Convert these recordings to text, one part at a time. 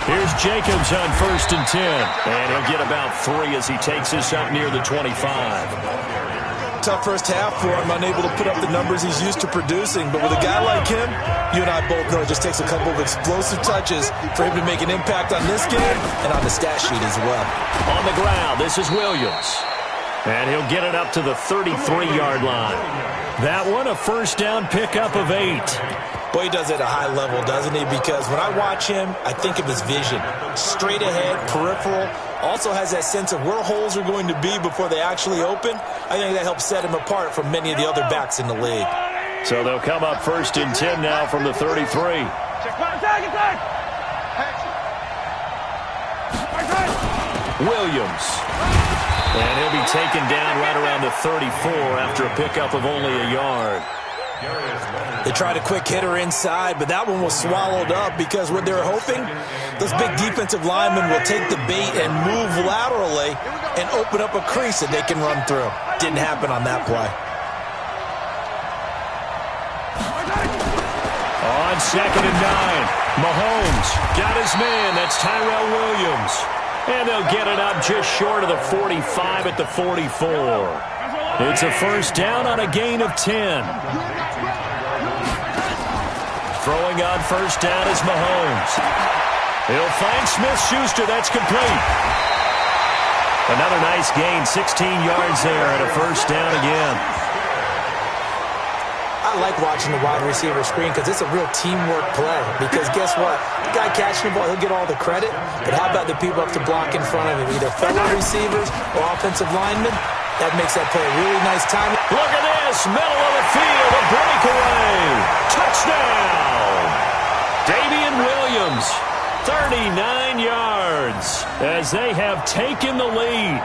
Here's Jacobs on 1st and 10. And he'll get about 3 as he takes this up near the 25. Tough first half for him, unable to put up the numbers he's used to producing. But with a guy like him, you and I both know it just takes a couple of explosive touches for him to make an impact on this game and on the stat sheet as well. On the ground, this is Williams. And he'll get it up to the 33-yard line. That one, a first down pickup of 8. Boy, he does it at a high level, doesn't he? Because when I watch him, I think of his vision. Straight ahead, peripheral. Also has that sense of where holes are going to be before they actually open. I think that helps set him apart from many of the other backs in the league. So they'll come up 1st and 10 now from the 33. Williams. And he'll be taken down right around the 34 after a pickup of only a yard. They tried a quick hitter inside, but that one was swallowed up because what they're hoping, those big defensive linemen will take the bait and move laterally and open up a crease that they can run through. Didn't happen on that play. On 2nd and 9, Mahomes got his man. That's Tyrell Williams. And they'll get it up just short of the 45 at the 44. It's a first down on a gain of 10. Throwing on first down is Mahomes. He'll find Smith-Schuster. That's complete. Another nice gain, 16 yards there and a first down again. I like watching the wide receiver screen because it's a real teamwork play. Because guess what? The guy catching the ball, he'll get all the credit. But how about the people up to block in front of him? Either fellow receivers or offensive linemen. That makes that play a really nice time. Look at this. Middle of the field. A breakaway. Touchdown. Damian Williams. 39 yards as they have taken the lead.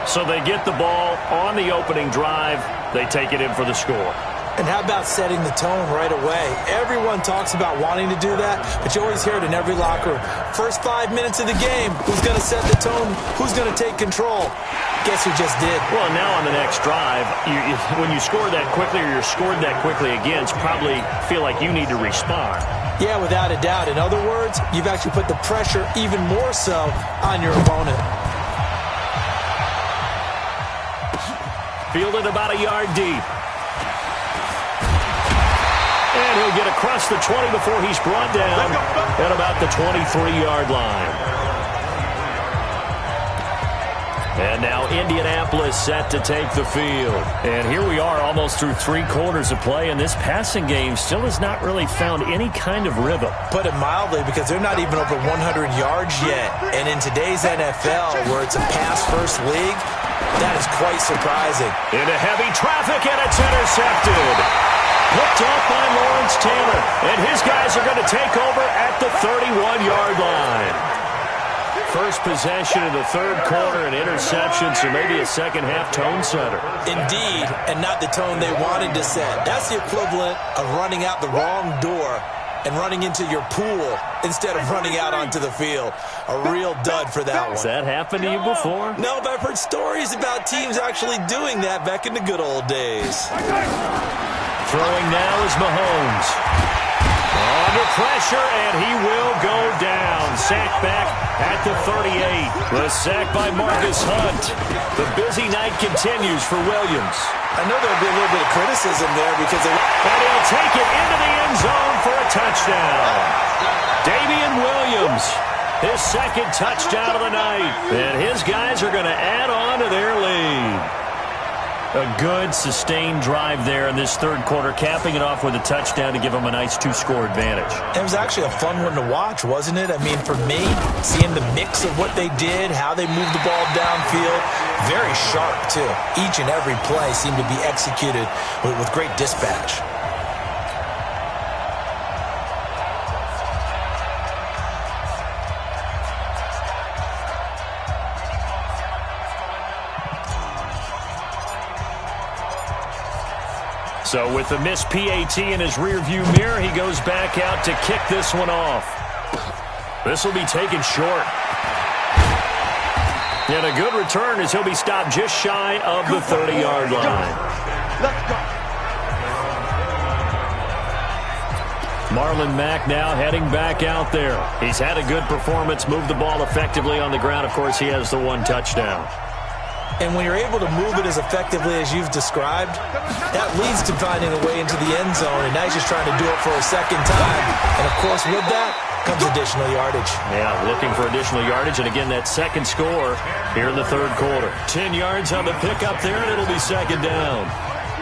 So they get the ball on the opening drive. They take it in for the score. And how about setting the tone right away? Everyone talks about wanting to do that, but you always hear it in every locker room. First 5 minutes of the game, who's going to set the tone? Who's going to take control? Guess who just did? Well, now on the next drive, when you score that quickly or you're scored that quickly again, you probably feel like you need to respond. Yeah, without a doubt. In other words, you've actually put the pressure even more so on your opponent. Fielded about a yard deep. And he'll get across the 20 before he's brought down at about the 23-yard line. And now Indianapolis set to take the field. And here we are almost through 3 quarters of play, and this passing game still has not really found any kind of rhythm. Put it mildly, because they're not even over 100 yards yet. And in today's NFL, where it's a pass-first league, that is quite surprising. Into heavy traffic, and it's intercepted. Picked off by Lawrence Taylor, and his guys are going to take over at the 31-yard line. First possession of the third quarter, an interception, so maybe a second-half tone setter. Indeed, and not the tone they wanted to set. That's the equivalent of running out the wrong door and running into your pool instead of running out onto the field. A real dud for that one. Has that happened to you before? No, but I've heard stories about teams actually doing that back in the good old days. Throwing now is Mahomes. Under pressure, and he will go down. Sacked back at the 38. The sack by Marcus Hunt. The busy night continues for Williams. I know there'll be a little bit of criticism there because they... And he'll take it into the end zone for a touchdown. Damian Williams, his second touchdown of the night. And his guys are going to add on to their lead. A good, sustained drive there in this third quarter, capping it off with a touchdown to give them a nice 2-score advantage. It was actually a fun one to watch, wasn't it? I mean, for me, seeing the mix of what they did, how they moved the ball downfield, very sharp, too. Each and every play seemed to be executed with great dispatch. So with the missed PAT in his rearview mirror, he goes back out to kick this one off. This will be taken short. And a good return as he'll be stopped just shy of the 30-yard line. Marlon Mack now heading back out there. He's had a good performance, moved the ball effectively on the ground. Of course, he has the one touchdown. And when you're able to move it as effectively as you've described, that leads to finding a way into the end zone, and now he's just trying to do it for a second time. And, of course, with that comes additional yardage. Yeah, looking for additional yardage, and again, that second score here in the third quarter. 10 yards on the pickup there, and it'll be second down.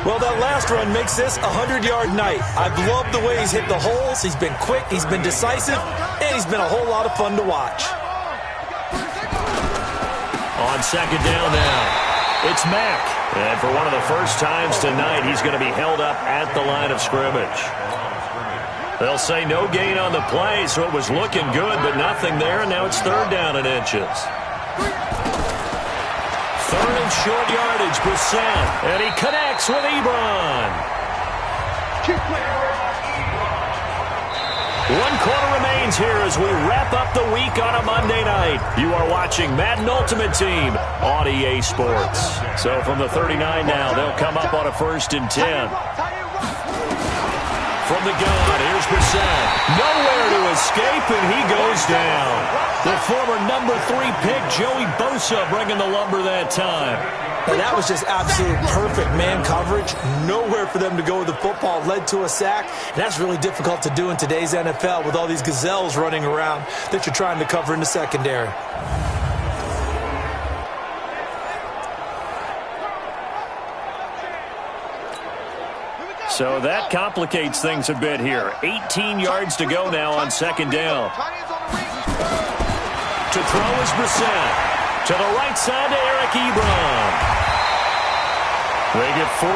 Well, that last run makes this a 100-yard night. I've loved the way he's hit the holes. He's been quick, he's been decisive, and he's been a whole lot of fun to watch. On second down now, it's Mack. And for one of the first times tonight, he's going to be held up at the line of scrimmage. They'll say no gain on the play, so it was looking good, but nothing there, and now it's third down and inches. Third and short yardage, Brissett, and he connects with Ebron. 1 quarter remains here as we wrap up the week on a Monday night. You are watching Madden Ultimate Team on EA Sports. So from the 39 now, they'll come up on a 1st and 10. From the gun, here's Brissett. Nowhere to escape, and he goes down. The former number 3 pick, Joey Bosa, bringing the lumber that time. And that was just absolute perfect man coverage. Nowhere for them to go with the football. Led to a sack. And that's really difficult to do in today's NFL with all these gazelles running around that you're trying to cover in the secondary. So that complicates things a bit here. 18 yards to go now on second down. To throw is Brissett. To the right side to Eric Ebron. They get 14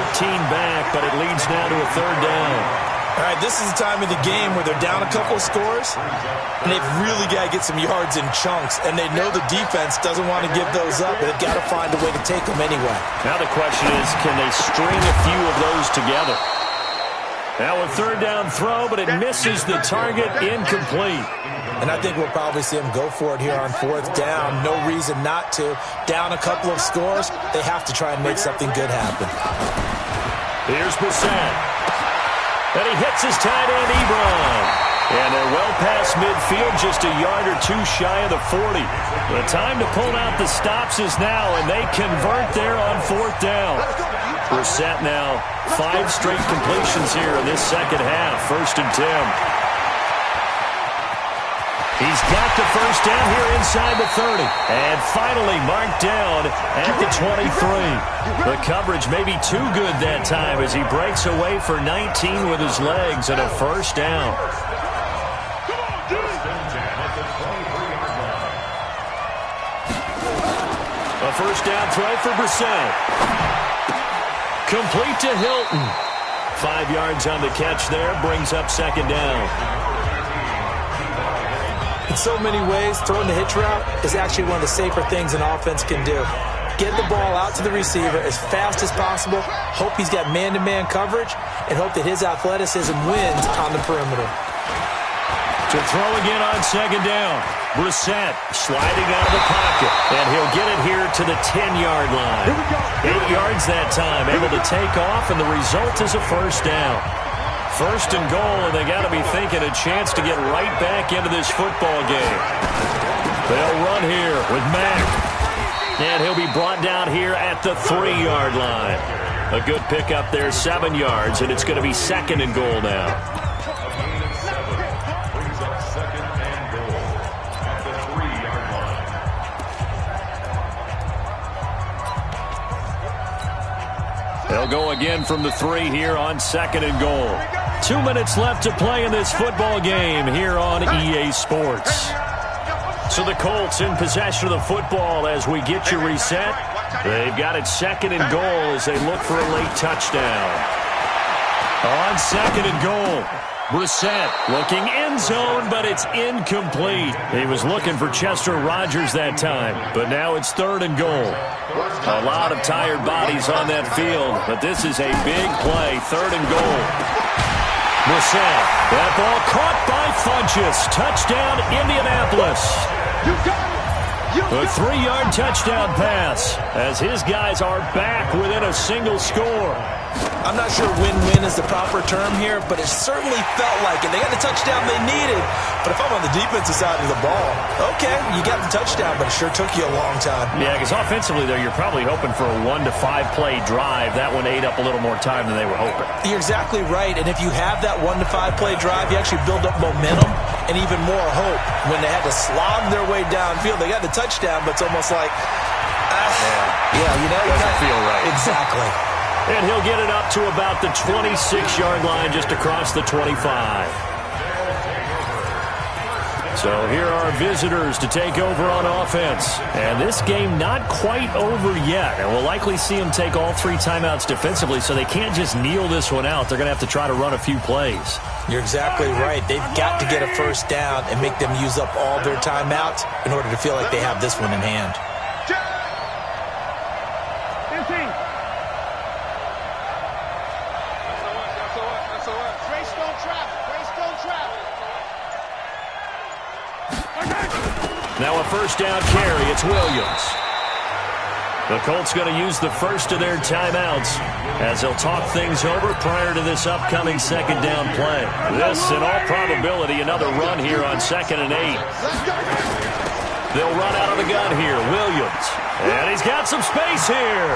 back, but it leads now to a third down. All right, this is the time of the game where they're down a couple of scores, and they've really got to get some yards in chunks, and they know the defense doesn't want to give those up, but they've got to find a way to take them anyway. Now the question is, can they string a few of those together? Now a third down throw, but it misses the target, incomplete. And I think we'll probably see them go for it here on 4th down. No reason not to. Down a couple of scores, they have to try and make something good happen. Here's Brissett. And he hits his tight end, Ebron. And they're well past midfield, just a yard or two shy of the 40. The time to pull out the stops is now, and they convert there on 4th down. Brissett now 5 straight completions here in this second half. 1st and 10. He's got the first down here inside the 30. And finally marked down at the 23. The coverage may be too good that time as he breaks away for 19 with his legs and a first down. A first down throw for Brissett. Complete to Hilton. 5 yards on the catch there, brings up second down. In so many ways, throwing the hitch route is actually one of the safer things an offense can do. Get the ball out to the receiver as fast as possible, hope he's got man-to-man coverage, and hope that his athleticism wins on the perimeter. To throw again on second down. Brissett sliding out of the pocket, and he'll get it here to the 10-yard line. 8 yards that time, able to take off, and the result is a first down. 1st and goal, and they got to be thinking a chance to get right back into this football game. They'll run here with Mack. And he'll be brought down here at the 3-yard line. A good pickup there, 7 yards, and it's going to be 2nd and goal now. They'll go again from the 3 here on 2nd and goal. 2 minutes left to play in this football game here on EA Sports. So the Colts in possession of the football as we get you reset. They've got it 2nd and goal as they look for a late touchdown. On 2nd and goal, Brissett looking end zone, but it's incomplete. He was looking for Chester Rogers that time, but now it's 3rd and goal. A lot of tired bodies on that field, but this is a big play, 3rd and goal. Brissett, that ball caught by Funchess. Touchdown, Indianapolis. A 3-yard touchdown pass as his guys are back within a single score. I'm not sure win-win is the proper term here, but it certainly felt like it. They got the touchdown they needed, but if I'm on the defensive side of the ball, okay, you got the touchdown, but it sure took you a long time. Yeah, because offensively, though, you're probably hoping for a 1 to 5 play drive. That one ate up a little more time than they were hoping. You're exactly right, and if you have that 1 to 5 play drive, you actually build up momentum and even more hope. When they had to slog their way downfield, they got the touchdown, but it's almost like, you know, doesn't feel right. Exactly. And he'll get it up to about the 26-yard line just across the 25. So here are visitors to take over on offense. And this game not quite over yet. And we'll likely see them take all 3 timeouts defensively, so they can't just kneel this one out. They're going to have to try to run a few plays. You're exactly right. They've got to get a first down and make them use up all their timeouts in order to feel like they have this one in hand. Now a first down carry. It's Williams. The Colts going to use the first of their timeouts as they'll talk things over prior to this upcoming second down play. This, in all probability, another run here on 2nd and 8. They'll run out of the gun here. Williams. And he's got some space here.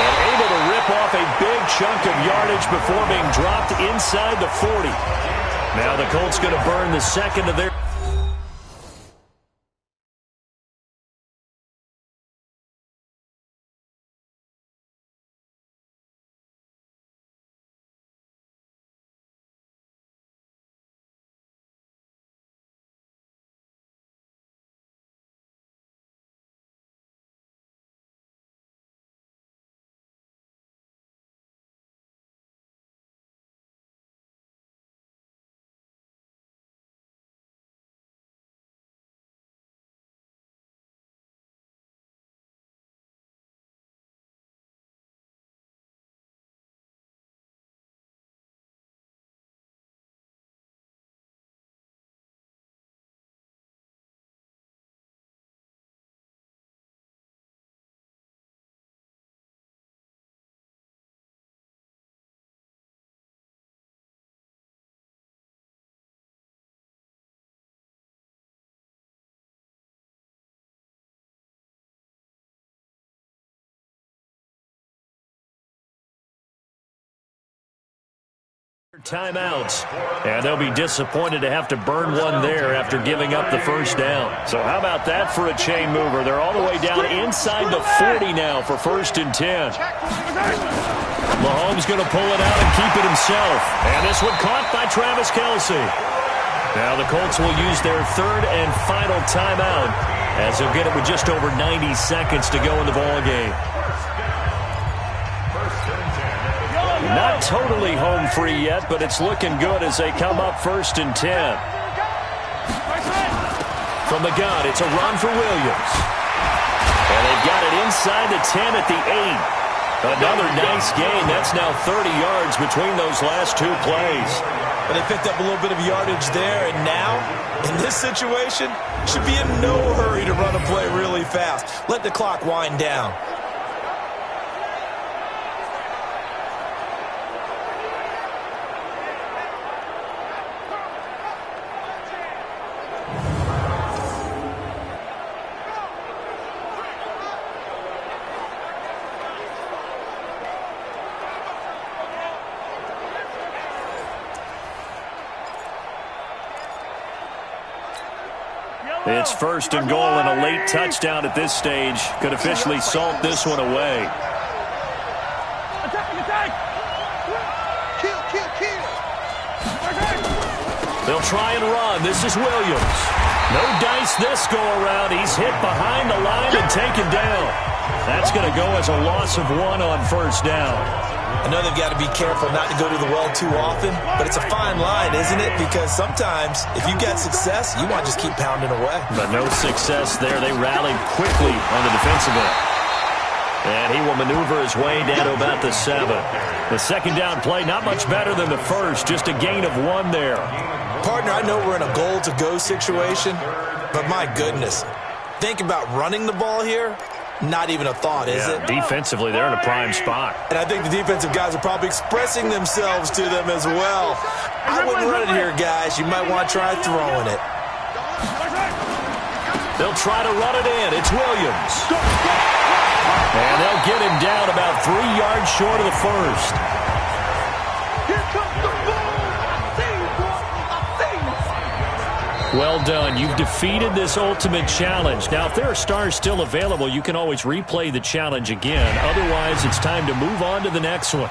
And able to rip off a big chunk of yardage before being dropped inside the 40. Now the Colts going to burn the second of their... timeouts, and they'll be disappointed to have to burn one there after giving up the first down. So how about that for a chain mover? They're all the way down inside the 40 now for 1st and 10. Mahomes going to pull it out and keep it himself, and this one caught by Travis Kelce. Now the Colts will use their 3rd and final timeout as they'll get it with just over 90 seconds to go in the ballgame. Not totally home free yet, but it's looking good as they come up 1st and 10. From the gun, it's a run for Williams. And they've got it inside the 10 at the 8. Another nice gain. That's now 30 yards between those last 2 plays. But they picked up a little bit of yardage there, and now, in this situation, should be in no hurry to run a play really fast. Let the clock wind down. It's 1st and goal, and a late touchdown at this stage could officially salt this one away. They'll try and run. This is Williams. No dice this go-around. He's hit behind the line and taken down. That's going to go as a loss of 1 on 1st down. I know they've got to be careful not to go to the well too often, but it's a fine line, isn't it? Because sometimes, if you get success, you want to just keep pounding away. But no success there. They rallied quickly on the defensive end. And he will maneuver his way down to about the 7. The second down play, not much better than the first, just a gain of 1 there. Partner, I know we're in a goal-to-go situation, but my goodness, think about running the ball here. Not even a thought, is it? Defensively, they're in a prime spot. And I think the defensive guys are probably expressing themselves to them as well. I wouldn't run it here, guys. You might want to try throwing it. They'll try to run it in. It's Williams. And they'll get him down about 3 yards short of the first. Well done. You've defeated this ultimate challenge. Now, if there are stars still available, you can always replay the challenge again. Otherwise, it's time to move on to the next one.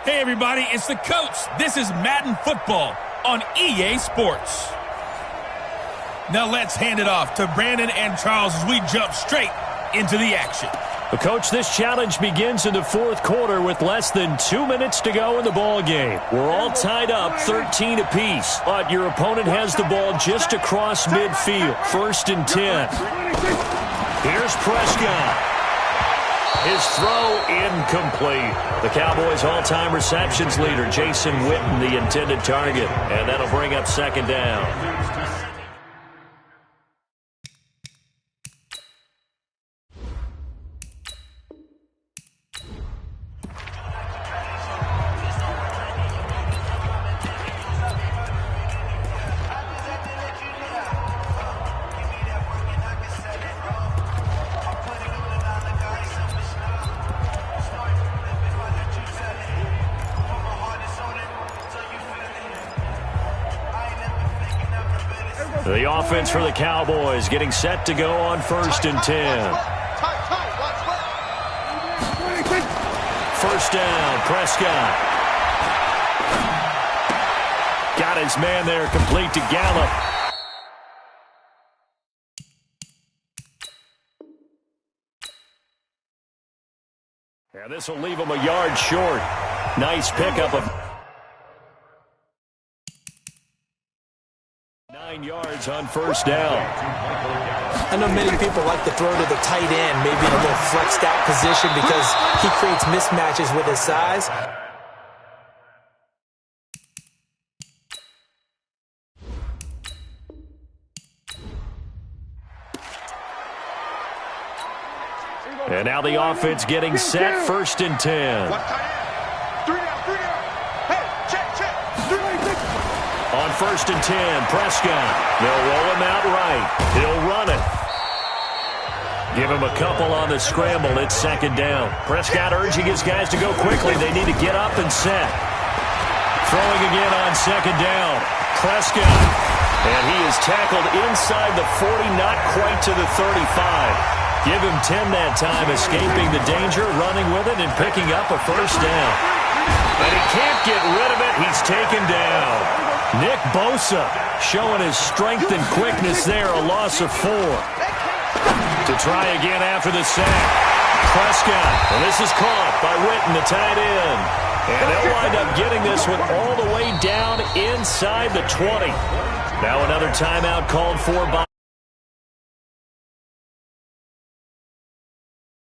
Hey everybody, it's the coach. This is Madden Football on EA Sports. Now let's hand it off to Brandon and Charles as we jump straight into the action. Well, Coach, this challenge begins in the fourth quarter with less than 2 minutes to go in the ball game. We're all tied up 13 apiece, but your opponent has the ball just across midfield, 1st and 10. Here's Prescott. His throw incomplete. The Cowboys' all-time receptions leader, Jason Witten, the intended target. And that'll bring up 2nd down. The offense for the Cowboys getting set to go on 1st and 10. 1st down, Prescott. Got his man there, complete to Gallup. And this will leave him a yard short. Nice pickup of 9 yards on 1st down. I know many people like to throw to the tight end, maybe in a little flexed out position because he creates mismatches with his size. And now the offense getting set, 1st and 10. On 1st and 10, Prescott. They'll roll him out right. He'll run it. Give him a couple on the scramble. It's 2nd down. Prescott urging his guys to go quickly. They need to get up and set. Throwing again on 2nd down. Prescott. And he is tackled inside the 40, not quite to the 35. Give him 10 that time, escaping the danger, running with it, and picking up a 1st down. But he can't get rid of it. He's taken down. Nick Bosa showing his strength and quickness there, a loss of 4. To try again after the sack. Prescott, and this is caught by Witten, the tight end. And they'll wind up getting this one all the way down inside the 20. Now another timeout called for by